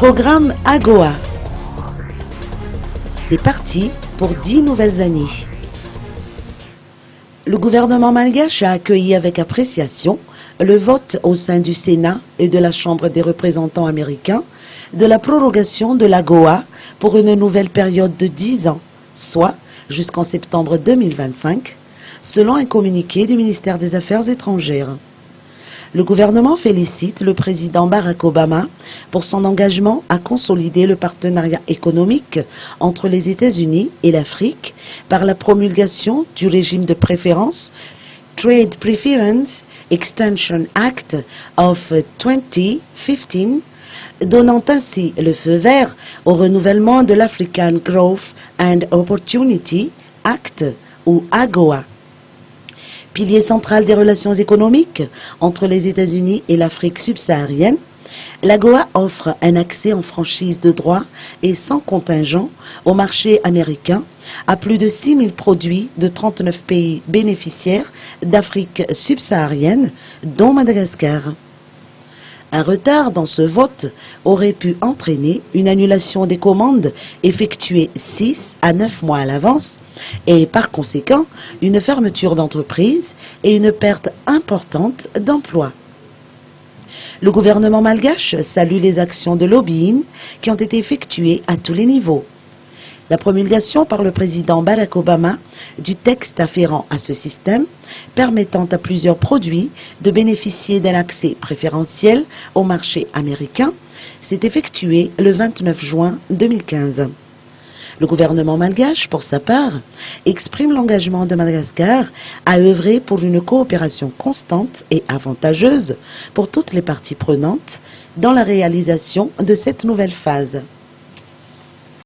Programme AGOA. C'est parti pour 10 nouvelles années. Le gouvernement malgache a accueilli avec appréciation le vote au sein du Sénat et de la Chambre des représentants américains de la prorogation de l'AGOA pour une nouvelle période de 10 ans, soit jusqu'en septembre 2025, selon un communiqué du ministère des Affaires étrangères. Le gouvernement félicite le président Barack Obama pour son engagement à consolider le partenariat économique entre les États-Unis et l'Afrique par la promulgation du régime de préférence Trade Preference Extension Act of 2015, donnant ainsi le feu vert au renouvellement de l'African Growth and Opportunity Act ou AGOA. Pilier central des relations économiques entre les États-Unis et l'Afrique subsaharienne, l'AGOA offre un accès en franchise de droit et sans contingent au marché américain à plus de 6 000 produits de 39 pays bénéficiaires d'Afrique subsaharienne, dont Madagascar. Un retard dans ce vote aurait pu entraîner une annulation des commandes effectuées 6 à 9 mois à l'avance et par conséquent une fermeture d'entreprise et une perte importante d'emplois. Le gouvernement malgache salue les actions de lobbying qui ont été effectuées à tous les niveaux. La promulgation par le président Barack Obama du texte afférent à ce système, permettant à plusieurs produits de bénéficier d'un accès préférentiel au marché américain, s'est effectuée le 29 juin 2015. Le gouvernement malgache, pour sa part, exprime l'engagement de Madagascar à œuvrer pour une coopération constante et avantageuse pour toutes les parties prenantes dans la réalisation de cette nouvelle phase.